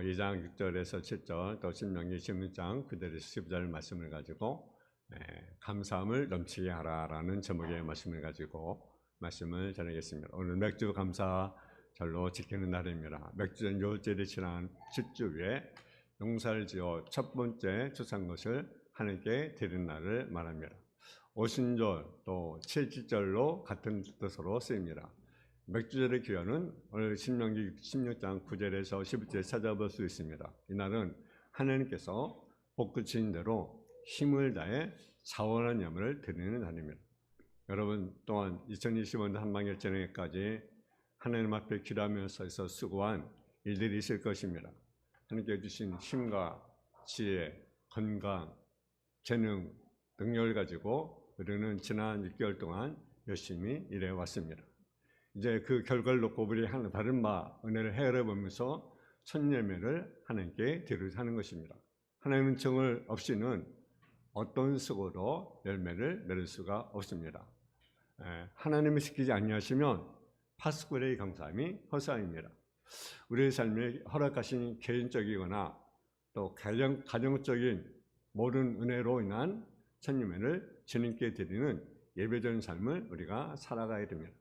2장 6절에서 7절, 또 신명기 16장 9절에서 15절 말씀을 가지고 감사함을 넘치게 하라라는 제목의 말씀을 가지고 말씀을 전하겠습니다. 오늘 맥주 감사절로 지키는 날입니다. 맥주전 요절이 지난 7주 후에 농사를 지어 첫 번째 추수한 것을 하나님께 드리는 날을 말합니다. 오순절 또 칠지절로 같은 뜻으로 쓰입니다. 맥주절의 기원은 오늘 신명기 16장 9절에서 11절에 찾아볼 수 있습니다. 이날은 하나님께서 볶으신 대로 힘을 다해 자원한 예물을 드리는 날입니다. 여러분 또한 2025년 한방일전에까지 하나님 앞에 기도하면서 수고한 일들이 있을 것입니다. 하나님께 주신 힘과 지혜, 건강, 재능, 능력을 가지고 우리는 지난 6개월 동안 열심히 일해왔습니다. 이제 그 결과를 놓고 우리 다른 은혜를 헤아려보면서 첫 예배를 하나님께 드리는 것입니다. 하나님의 은총을 없이는 어떤 수고도 열매를 맺을 수가 없습니다. 하나님을 지키지 아니하시면 파수꾼의 감사함이 허사입니다. 우리의 삶에 허락하신 개인적이거나 또 가정적인 모든 은혜로 인한 첫 예배를 주님께 드리는 예배적인 삶을 우리가 살아가야 됩니다.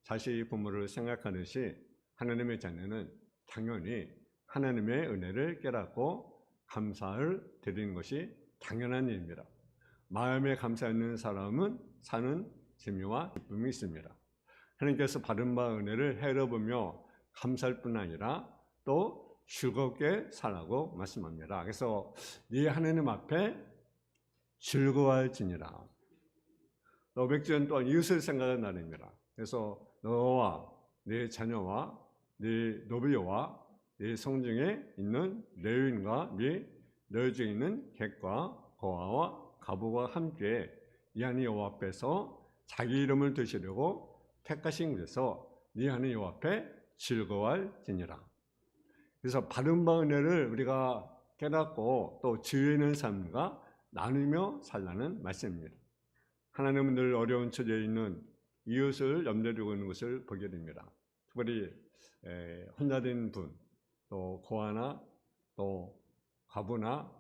자식 부모를 생각하듯이 하나님의 자녀는 당연히 하나님의 은혜를 깨닫고 감사를 드리는 것이 당연한 일입니다. 마음에 감사 있는 사람은 사는 재미와 기쁨이 있습니다. 하나님께서 받은 바 은혜를 헤아려보며 감사할 뿐 아니라 또 즐겁게 살라고 말씀합니다. 그래서 네 하나님 앞에 즐거워할지니라. 또 맥주는 또한 이웃을 생각하는 날입니다. 그래서 너와 네 자녀와 네 노비와 네 성중에 있는 레위인과 및 너희 중에 있는 객과 고아와 가부와 함께 이 하나님 여호와 앞에서 자기 이름을 드시려고 택하신 곳에서 네 하나님 여호와 앞에 즐거워할지니라. 그래서 받은 바 은혜를 우리가 깨닫고 또 지혜 있는 삶과 나누며 살라는 말씀입니다. 하나님은 늘 어려운 처지에 있는 이웃을 염두에 두고 있는 것을 보게 됩니다. 특별히 혼자 된 분, 또 고아나 또 과부나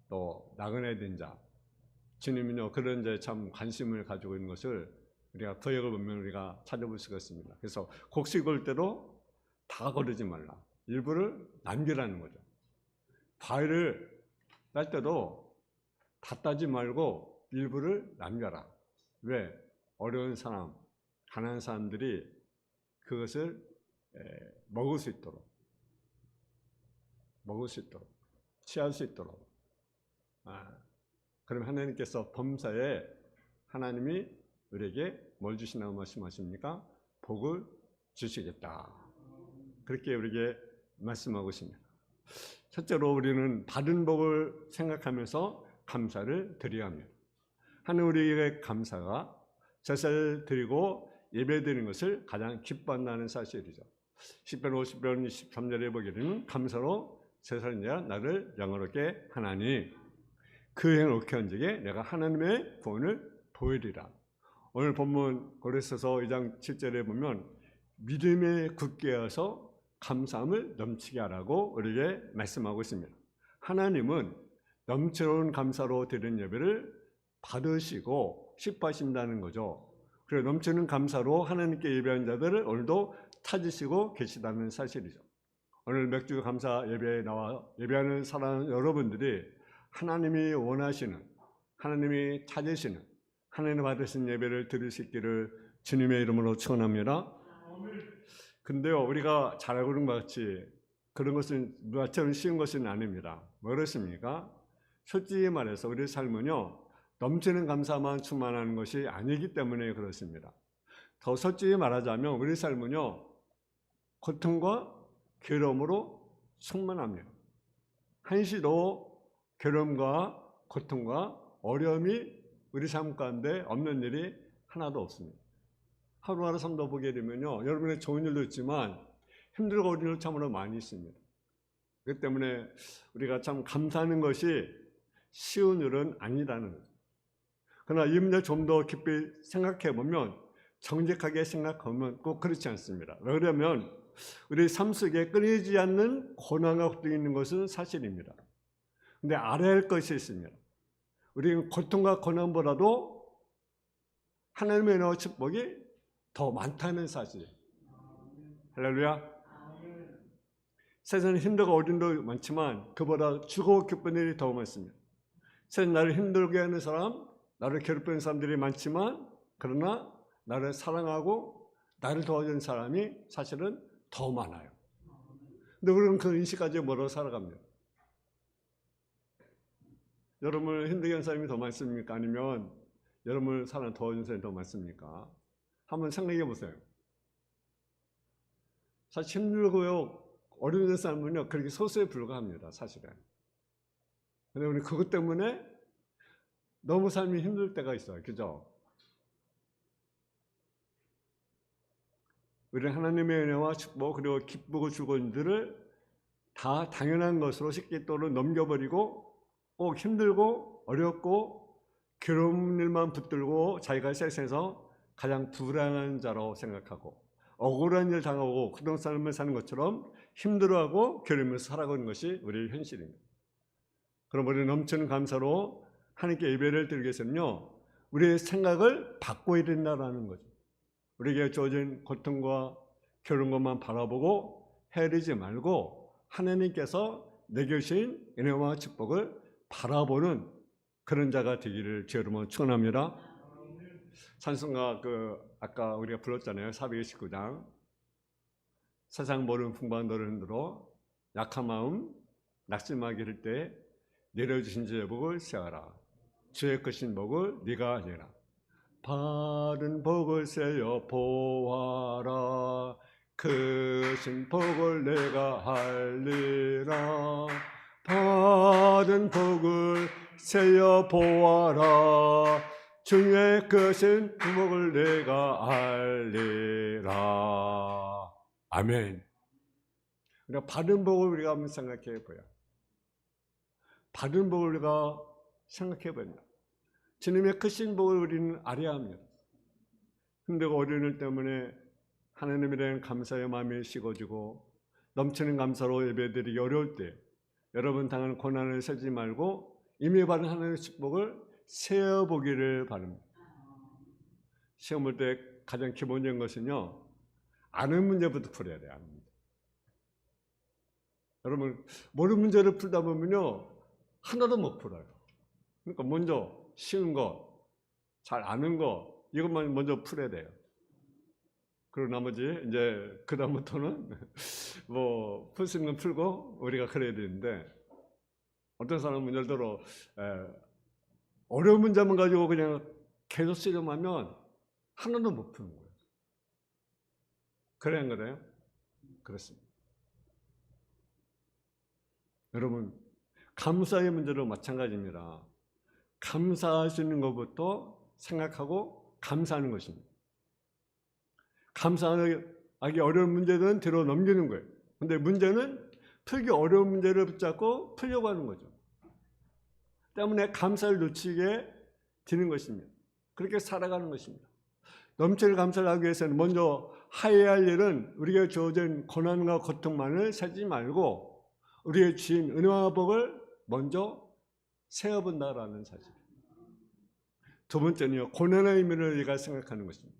또 나그네 된 자, 주님은요 그런 데 참 관심을 가지고 있는 것을 우리가 구역을 보면 우리가 찾아볼 수가 있습니다. 그래서 곡식 걸 때도 다 거르지 말라. 일부를 남기라는 거죠. 과일을 딸 때도 다 따지 말고 일부를 남겨라. 왜? 어려운 사람, 가난한 사람들이 그것을 먹을 수 있도록, 취할 수 있도록. 그럼 하나님께서 범사에 하나님이 우리에게 뭘 주시나고 말씀하십니까? 복을 주시겠다. 그렇게 우리에게 말씀하고 있습니다. 첫째로 우리는 받은 복을 생각하면서 감사를 드려야 합니다. 하나님 우리에게 감사가 제사를 드리고 예배드리는 것을 가장 기뻐한다는 사실이죠. 10편 50편 23절에 보게 되면 감사로 제사를 드려 나를 영화롭게 하나니 그 행을 옳게 한 적에 내가 하나님의 구원을 보이리라. 오늘 본문 고린도서 2장 7절에 보면 믿음에 굳게 하여서 감사함을 넘치게 하라고 우리에게 말씀하고 있습니다. 하나님은 넘쳐나는 감사로 드리는 예배를 받으시고 기뻐하신다는 거죠. 그래서 넘치는 감사로 하나님께 예배한 자들을 오늘도 찾으시고 계시다는 사실이죠. 오늘 맥주 감사 예배에 나와 예배하는 사람 여러분들이 하나님이 원하시는, 하나님이 찾으시는, 하나님 받으신 예배를 드릴 수 있기를 주님의 이름으로 축원합니다. 근데요, 우리가 잘 알고 있는 것 같이 그런 것은 누구처럼 쉬운 것은 아닙니다. 뭐 그렇습니까? 솔직히 말해서 우리 삶은요, 넘치는 감사만 충만하는 것이 아니기 때문에 그렇습니다. 더 솔직히 말하자면 우리 삶은요, 고통과 괴로움으로 충만합니다. 한시도 괴로움과 고통과 어려움이 우리 삶 가운데 없는 일이 하나도 없습니다. 하루하루 삶도 보게 되면요, 여러분의 좋은 일도 있지만 힘들고 어려운 일 참으로 많이 있습니다. 그렇기 때문에 우리가 참 감사하는 것이 쉬운 일은 아니라는 거죠. 그러나 이 문제 좀 더 깊이 생각해 보면, 정직하게 생각하면 꼭 그렇지 않습니다. 왜 그러면 우리 삶 속에 끊이지 않는 고난과 고통이 있는 것은 사실입니다. 근데 알아야 할 것이 있습니다. 우리는 고통과 고난보다도 하나님의 은혜와 축복이 더 많다는 사실. 할렐루야. 세상에 힘들고 어려움도 많지만 그보다 주고 기쁜 일이 더 많습니다. 세상 나를 힘들게 하는 사람, 나를 괴롭히는 사람들이 많지만 그러나 나를 사랑하고 나를 도와주는 사람이 사실은 더 많아요. 근데 우리는 그 인식까지 멀어 살아갑니다. 여러분을 힘들게 하는 사람이 더 많습니까? 아니면 여러분을 사랑 도와주는 사람이 더 많습니까? 한번 생각해 보세요. 사실 힘들고요 어려운 사람은요 그렇게 소수에 불과합니다. 사실은. 근데 우리 그것 때문에 너무 삶이 힘들 때가 있어요. 그죠? 우리는 하나님의 은혜와 축복 그리고 기쁘고 즐거움들을 다 당연한 것으로 쉽게 또는 넘겨버리고 꼭 힘들고 어렵고 괴로운 일만 붙들고 자기가 세상에서 가장 불안한 자로 생각하고 억울한 일 당하고 그런 삶을 사는 것처럼 힘들어하고 괴로우면서 살아가는 것이 우리의 현실입니다. 그럼 우리는 넘치는 감사로 하나님께 예배를 드리기 위해서는요 우리의 생각을 바꿔야 된다는 거죠. 우리에게 주어진 고통과 괴로운 것만 바라보고 헤아리지 말고 하나님께서 내게 주신 은혜와 축복을 바라보는 그런 자가 되기를 주 여러분 축원합니다. 찬송가 아까 우리가 불렀잖아요. 429장. 세상 모르는 풍부한 너를 흔들어 약한 마음 낙심하게 할 때 내려주신 주의 복을 세어라. 주의 크신 복을 네가 내라. 바른 복을 세어 보아라. 크신 복을 내가 할리라. 바른 복을 세어 보아라. 주의 크신 복을 내가 알리라. 아멘. 그러니까 바른 복을 우리가 한번 생각해 보여. 바른 복을 우리가 생각해 봅니다. 주님의 크신 복을 우리는 알아야 합니다. 힘들고 어려운 일 때문에 하나님에 대한 감사의 마음이 식어지고 넘치는 감사로 예배드리기 어려울 때 여러분 당하는 고난을 세지 말고 이미 받은 하나님의 축복을 세어보기를 바랍니다. 시험 볼 때 가장 기본적인 것은요 아는 문제부터 풀어야 돼요. 아는 문제. 여러분 모르는 문제를 풀다 보면요 하나도 못 풀어요. 그러니까 먼저 쉬운 거, 잘 아는 거 이것만 먼저 풀어야 돼요. 그리고 나머지 이제 그 다음부터는 뭐 풀 수 있는 건 풀고 우리가 그래야 되는데 어떤 사람은 예를 들어 어려운 문제만 가지고 그냥 계속 쓰려면 하나도 못 푸는 거예요. 그래 안 그래요? 그렇습니다. 여러분 감사의 문제도 마찬가지입니다. 감사할 수 있는 것부터 생각하고 감사하는 것입니다. 감사하기 어려운 문제는 뒤로 넘기는 거예요. 근데 문제는 풀기 어려운 문제를 붙잡고 풀려고 하는 거죠. 때문에 감사를 놓치게 되는 것입니다. 그렇게 살아가는 것입니다. 넘치는 감사를 하기 위해서는 먼저 하여야 할 일은 우리가 주어진 고난과 고통만을 세지 말고 우리의 주인 은혜와 복을 먼저 세어본다라는 사실. 두 번째는요, 고난의 의미를 우리가 생각하는 것입니다.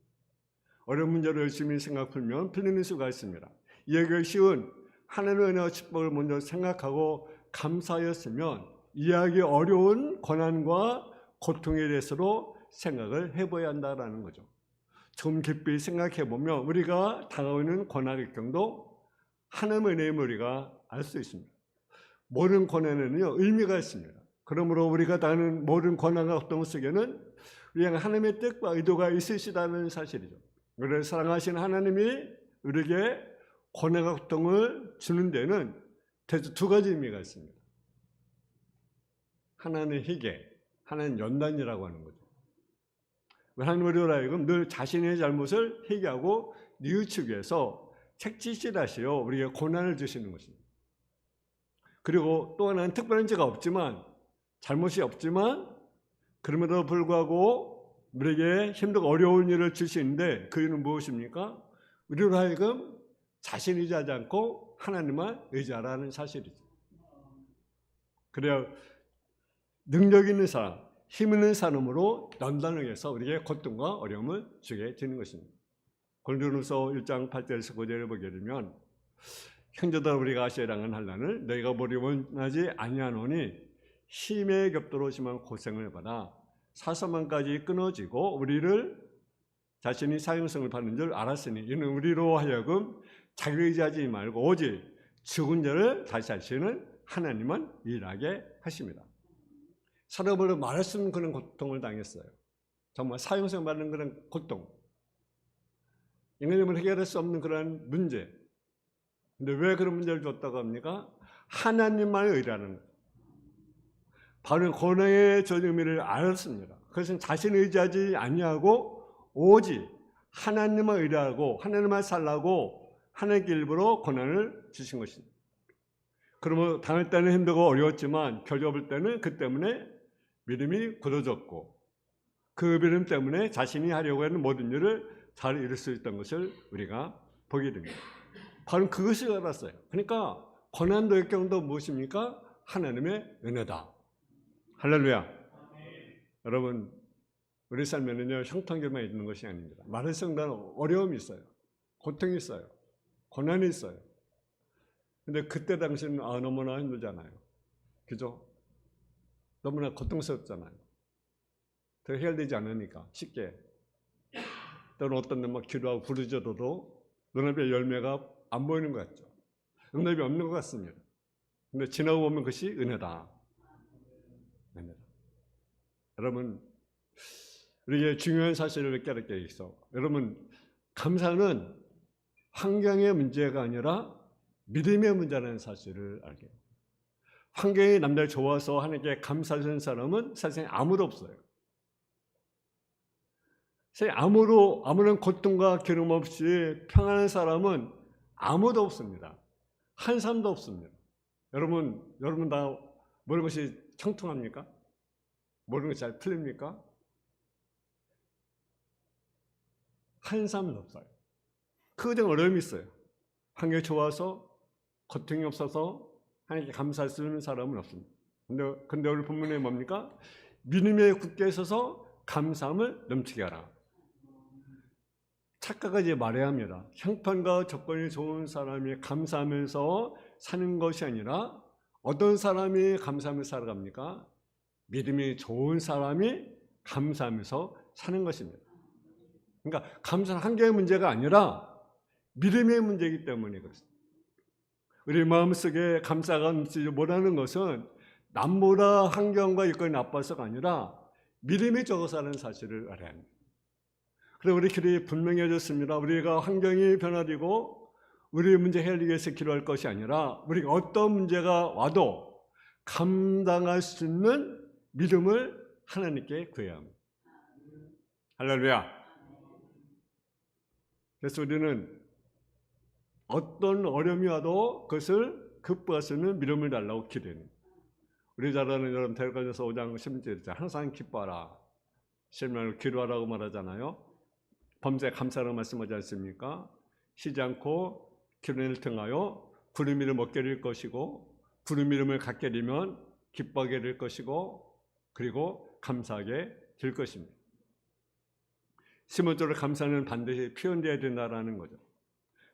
어려운 문제를 열심히 생각 풀면 풀리는 수가 있습니다. 이해하기 쉬운 하나님의 은혜와 축복을 먼저 생각하고 감사하였으면 이해하기 어려운 고난과 고통에 대해서도 생각을 해봐야 한다는 거죠. 좀 깊이 생각해 보면 우리가 당하고 있는 고난의 경도 하나님의 은혜임을 우리가 알 수 있습니다. 모든 고난에는요 의미가 있습니다. 그러므로 우리가 당하는 모든 고난과 고통 속에는 우리가 하나님의 뜻과 의도가 있으시다는 사실이죠. 우리를 사랑하시는 하나님이 우리에게 고난과 고통을 주는 데는 대체 두 가지 의미가 있습니다. 하나는 희계, 하나는 연단이라고 하는 거죠. 하나님의 우리로 하여금 늘 자신의 잘못을 회개하고 뉘우치기 위해서 책짓이라시어 우리에게 고난을 주시는 것입니다. 그리고 또 하나는 특별한 죄가 없지만 잘못이 없지만 그럼에도 불구하고 우리에게 힘들고 어려운 일을 주시는데 그 이유는 무엇입니까? 우리로 하여금 자신 의지하지 않고 하나님만 의지하라는 사실이죠. 그래야 능력 있는 사람, 힘 있는 사람으로 연단을 해서 우리에게 고통과 어려움을 주게 되는 것입니다. 고린도전서 1장 8절에서 9절을 보게 되면 형제들아 우리가 아시아에 당한 환난을 너희가 보리 원하지 아니하노니 힘에 겹도록 심한 고생을 받아 사소만까지 끊어지고 우리를 자신이 사형성을 받는 줄 알았으니 이는 우리로 하여금 자기 의지하지 말고 오직 죽은 자를 다시 하시는 하나님은 일하게 하십니다. 사람으로 말할 수 없는 그런 고통을 당했어요. 정말 사형성 받는 그런 고통, 인간적으로 해결할 수 없는 그런 문제. 근데 왜 그런 문제를 줬다고 합니까? 하나님만을 의뢰하는 거예요. 바로 고난의 전 의미를 알았습니다. 그것은 자신을 의지하지 아니하고 오직 하나님만 의뢰하고 하나님만 살라고 하나님께 일부러 고난을 주신 것입니다. 그러면 당할 때는 힘들고 어려웠지만 겨져볼 때는 그 때문에 믿음이 굳어졌고 그 믿음 때문에 자신이 하려고 하는 모든 일을 잘 이룰 수 있던 것을 우리가 보게 됩니다. 바로 그것을 알았어요. 그러니까 고난도 역경도 무엇입니까? 하나님의 은혜다. 할렐루야. 여러분 우리 삶에는요 형통기만 있는 것이 아닙니다. 말할 수 없는 어려움이 있어요. 고통이 있어요. 고난이 있어요. 근데 그때 당시는 너무나 힘들잖아요. 그죠? 너무나 고통스럽잖아요. 더 해결되지 않으니까 쉽게. 또는 어떤 데 막 기도하고 부르짖어도 눈앞에 열매가 안 보이는 것 같죠. 응답이 없는 것 같습니다. 근데 지나고 보면 그것이 은혜다. 은혜다. 여러분 우리에게 중요한 사실을 깨닫게 있어. 여러분 감사는 환경의 문제가 아니라 믿음의 문제라는 사실을 알게 됩니다. 환경이 남들 좋아서 하나님께 감사하는 사람은 세상에 아무도 없어요. 세상에 아무런 고통과 괴로움 없이 평안한 사람은 아무도 없습니다. 한 사람도 없습니다. 여러분 다 모든 것이 청통합니까? 모든 것이 잘 풀립니까? 한 사람도 없어요. 그저 어려움이 있어요. 환경이 좋아서 고통이 없어서 하나님께 감사할 수 있는 사람은 없습니다. 근데 오늘 본문에 뭡니까? 믿음에 굳게 서서 감사함을 넘치게 하라. 착각하지 말아야 합니다. 형편과 조건이 좋은 사람이 감사하면서 사는 것이 아니라 어떤 사람이 감사하면서 살아갑니까? 믿음이 좋은 사람이 감사하면서 사는 것입니다. 그러니까 감사는 한계의 문제가 아니라 믿음의 문제이기 때문에 그렇습니다. 우리 마음속에 감사가 넘치지 못하는 것은 남보다 환경과 여건이 나빠서가 아니라 믿음이 적어서 하는 사실을 알아야 합니다. 그래서 우리 길이 분명해졌습니다. 우리가 환경이 변화되고 우리의 문제 해결하기 위해서 기도할 것이 아니라 우리가 어떤 문제가 와도 감당할 수 있는 믿음을 하나님께 구해야 합니다. 할렐루야. 그래서 우리는 어떤 어려움이 와도 그것을 극복할 수 있는 믿음을 달라고 기도합니다. 우리 잘 아는 여러분 데려가셔서 5장 10절에 항상 기뻐하라. 실망을 기도하라고 말하잖아요. 범사에 감사라고 말씀하지 않습니까? 쉬지 않고 기도를 통하여 구름 이름 얻게 될 것이고 구름 이름을 갖게 되면 기뻐하게 될 것이고 그리고 감사하게 될 것입니다. 시몬적으로 감사는 반드시 표현되어야 된다는 거죠.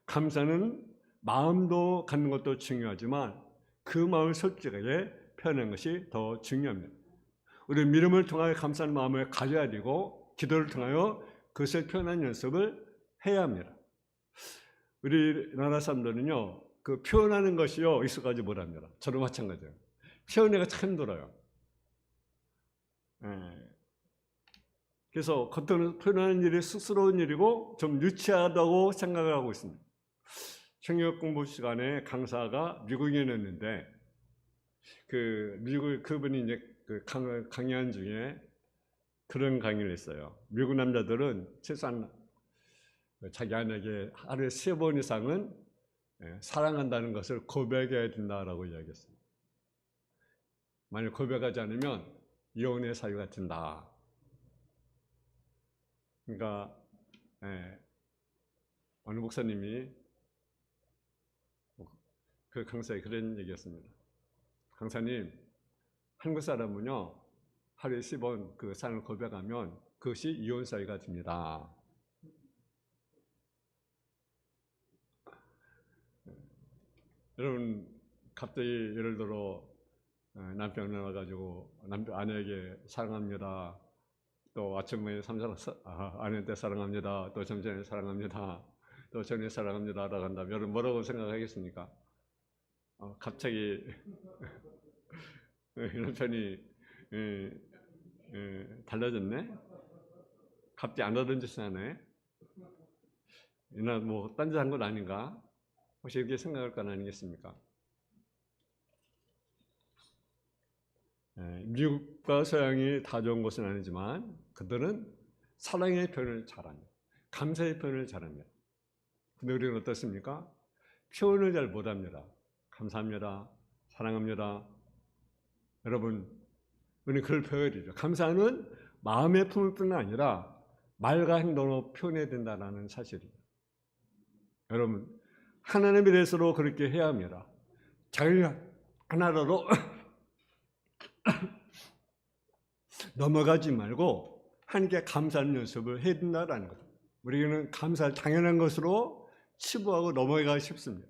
감사는 마음도 갖는 것도 중요하지만 그 마음을 솔직하게 표현하는 것이 더 중요합니다. 우리 믿음을 통하여 감사하는 마음을 가져야 되고 기도를 통하여 그것을 표현하는 연습을 해야 합니다. 우리나라 사람들은요, 그 표현하는 것이요 익숙하지 못합니다. 저도 마찬가지예요. 표현하기가 참 힘들어요. 그래서 겉으로 표현하는 일이 쑥스러운 일이고 좀 유치하다고 생각을 하고 있습니다. 청력 공부 시간에 강사가 미국인이었는데 그분이 이제 강연 중에 그런 강의를 했어요. 미국 남자들은 최소한 자기 아내에게 하루에 3번 이상은 사랑한다는 것을 고백해야 된다라고 이야기했어요. 만약 고백하지 않으면 이혼의 사유가 된다. 그러니까 어느 목사님이 그 강사에 그런 얘기였습니다. 강사님, 한국 사람은요 하루에 10번 그 사랑을 고백하면 그것이 이혼 사유가 됩니다. 여러분 갑자기 예를 들어 남편이 와가지고 아내에게 사랑합니다. 또 아침에 아내한테 사랑합니다. 또 점심에 사랑합니다. 또 저녁에 사랑합니다. 라고 한다면 여러분 뭐라고 생각하겠습니까? 갑자기 남편이 달라졌네? 갑자기 안 하던 짓을 하네? 이나 뭐 딴짓한 건 아닌가? 혹시 이렇게 생각할 건 아니겠습니까? 미국과 서양이 다 좋은 것은 아니지만 그들은 사랑의 표현을 잘합니다. 감사의 표현을 잘합니다. 근데 우리는 어떻습니까? 표현을 잘 못합니다. 감사합니다. 사랑합니다. 여러분, 우리는 그걸 표현해야 되죠. 감사는 마음의 품뿐 아니라 말과 행동으로 표현해야 된다는 사실이죠. 여러분, 하나님에 대해서도 그렇게 해야 합니다. 자기 하나로 넘어가지 말고 하나님께 감사하는 연습을 해야 된다는 거죠. 우리는 감사를 당연한 것으로 치부하고 넘어가기 쉽습니다.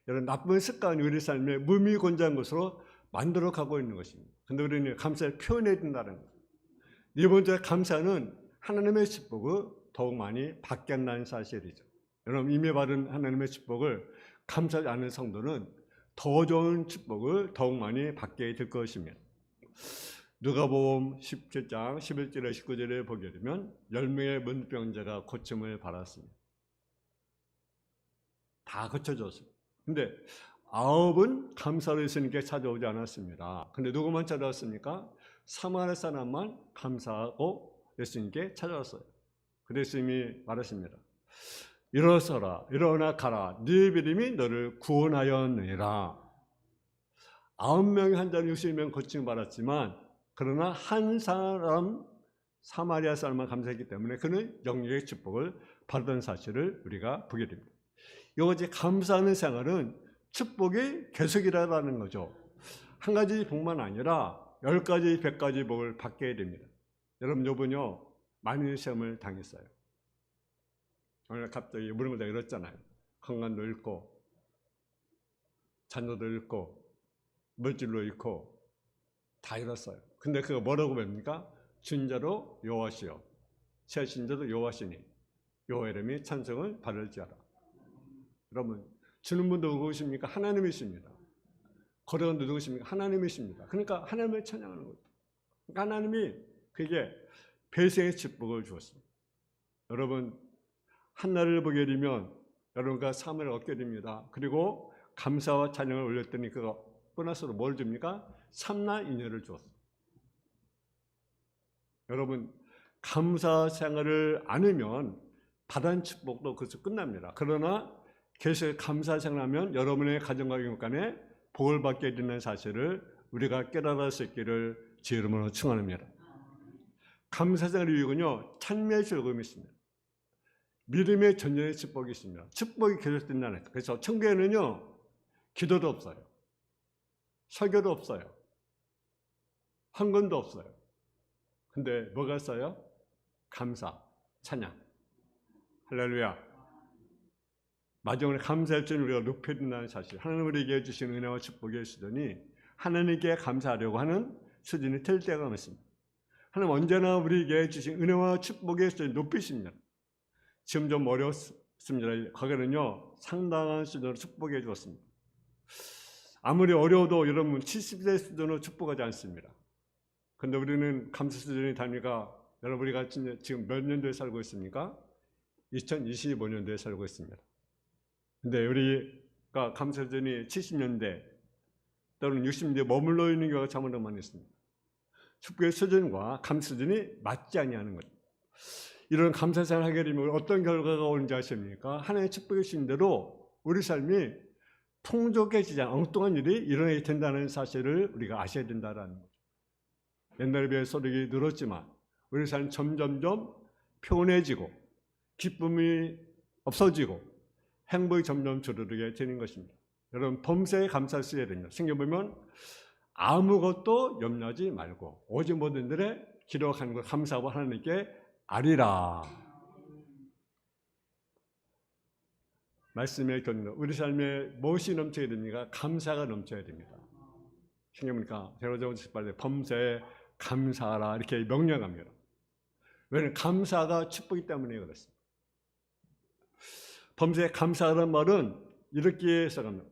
이런 나쁜 습관이 우리 삶에 무미곤자한 것으로 만들어 가고 있는 것입니다. 그런데 우리는 감사를 표현해야 된다는 거죠. 네 번째, 감사는 하나님의 축복을 더욱 많이 받게 한다는 사실이죠. 여러분, 이미 받은 하나님의 축복을 감사하지 않는 성도는 더 좋은 축복을 더욱 많이 받게 될 것입니다. 누가복음 17장 11절에 19절에 보게 되면 10명의 문병자가 고침을 받았습니다. 다 고쳐졌습니다. 근데 9은 감사로 예수님께 찾아오지 않았습니다. 근데 누구만 찾아왔습니까? 사마리아 사람만 감사하고 예수님께 찾아왔어요. 그래서 예수님이 말하십니다. 일어서라, 일어나 가라. 네 믿음이 너를 구원하였느니라. 9명이 한 자리 60명 고침을 받았지만 그러나 한 사람 사마리아 사람만 감사했기 때문에 그는 영역의 축복을 받은 사실을 우리가 보게 됩니다. 이것이 감사하는 생활은 축복의 계속이라는 거죠. 한 가지 복만 아니라 10가지, 100가지 복을 받게 됩니다. 여러분, 요번요 많은 시험을 당했어요. 오늘 갑자기 모든 걸 다 잃었잖아요. 건강도 잃고 자녀도 잃고 물질로 잃고 다 잃었어요. 근데 그거 뭐라고 봅니까? 준자로 여호와시요 새 신자도 여호와시니 여호와 이름이 찬송을 받을지어다. 여러분, 주는 분도 누구십니까? 하나님이십니다. 거래원 누구십니까? 하나님이십니다. 그러니까 하나님을 찬양하는 거죠. 그러니까 하나님이 그게 배생의 축복을 주었습니다. 여러분, 한날을 보게 되면 여러분과 삶을 얻게 됩니다. 그리고 감사와 찬양을 올렸더니 그거 보너스로 뭘 줍니까? 삼나 인여를 주었습니다. 여러분, 감사 생활을 안 하면 받은 축복도 그것으로 끝납니다. 그러나 계속 감사 생활하면 여러분의 가정과 교육간에 복을 받게 되는 사실을 우리가 깨달을 수 있기를 주 이름으로 축원합니다. 감사 생활의 유익은요, 찬미의 즐거움이 있습니다. 믿음의 전쟁의 축복이 있습니다. 축복이 계속된다는 거예요. 그래서 천국에는요, 기도도 없어요. 설교도 없어요. 헌금도 없어요. 근데 뭐가 있어요? 감사, 찬양. 할렐루야. 마지막으로 감사할 줄 우리가 높여야 된다는 사실. 하나님 우리에게 주신 은혜와 축복의 수준이 하나님께 감사하려고 하는 수준이 될 때가 많습니다. 하나님 언제나 우리에게 주신 은혜와 축복의 수준을 높이십니다. 지금 좀 어렵습니다. 거기는요, 상당한 수준으로 축복해 주었습니다. 아무리 어려워도 여러분 70세 수준으로 축복하지 않습니다. 그런데 우리는 감사 수준이 다니까 여러분 우리가 지금 몇 년도에 살고 있습니까? 2025년도에 살고 있습니다. 근데 우리가 감사 수준이 70년대 또는 60년대에 머물러 있는 경우가 참 많이 있습니다. 축복의 수준과 감사 수준이 맞지 아니하는 거죠. 이런 감사 생활을 하게 되면 어떤 결과가 오는지 아십니까? 하나님의 축복이 주신 대로 우리 삶이 풍족해지지 않은 엉뚱한 일이 일어나게 된다는 사실을 우리가 아셔야 된다는 거죠. 옛날에 비해 소득이 늘었지만 우리 삶이 점점점 피곤해지고 기쁨이 없어지고 행복이 점점 줄어들게 되는 것입니다. 여러분 범사에 감사하셔야 됩니다. 성경 보면 아무것도 염려하지 말고 오직 모든 일에 기록하는 것 감사하고 하나님께 아리라. 말씀의 견도 우리 삶에 무엇이 넘쳐야 됩니까? 감사가 넘쳐야 됩니다. 성경 보니까 제로저원 18에 범사에 감사하라 이렇게 명령합니다. 왜냐하면 감사가 축복이기 때문에 그렇습니다. 범사에 감사하라는 말은 이렇게 해석합니다.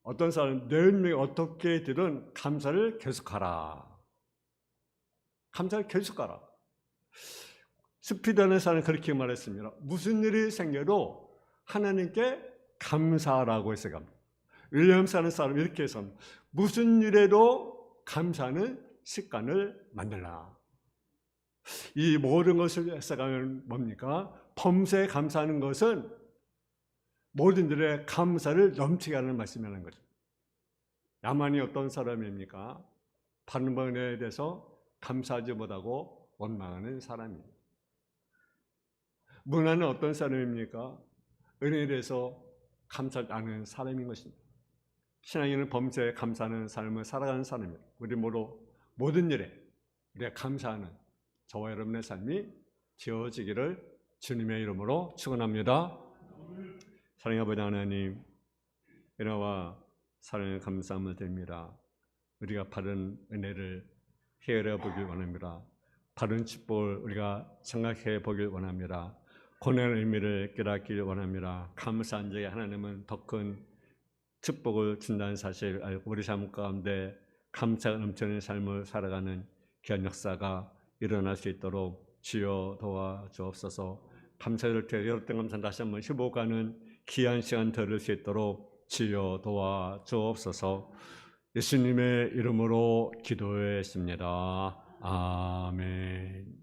어떤 사람은 내 운명이 어떻게든 감사를 계속하라. 감사를 계속하라. 스피드하는 사람은 그렇게 말했습니다. 무슨 일이 생겨도 하나님께 감사하라고 해석합니다. 윌리엄스 하는 사람은 이렇게 해서 무슨 일에도 감사하는 습관을 만들라. 이 모든 것을 해석하면 뭡니까? 범사에 감사하는 것은 모든 일에 감사를 넘치게 하는 말씀이라는 거죠. 야만이 어떤 사람입니까? 받는 번에 대해서 감사하지 못하고 원망하는 사람입니다. 문화는 어떤 사람입니까? 은혜에 대해서 감사하지 않은 사람인 것입니다. 신앙인은 범사에 감사하는 삶을 살아가는 사람입니다. 우리 모든 일에 우리가 감사하는 저와 여러분의 삶이 지어지기를 주님의 이름으로 축원합니다. 사랑의 아버지 하나님, 은혜와 사랑의 감사함을 드립니다. 우리가 바른 은혜를 헤아려 보길 원합니다. 바른 축복을 우리가 생각해 보길 원합니다. 고난의 의미를 깨닫길 원합니다. 감사한 자에게 하나님은 더 큰 축복을 준다는 사실을 알고 우리 삶 가운데 감사가 넘치는 삶을 살아가는 귀한 역사가 일어날 수 있도록 주여 도와주옵소서. 감사를 통해 여러분 감사 다시 한번 회복하는 귀한 시간 들을 수 있도록 주여 도와주옵소서. 예수님의 이름으로 기도했습니다. 아멘.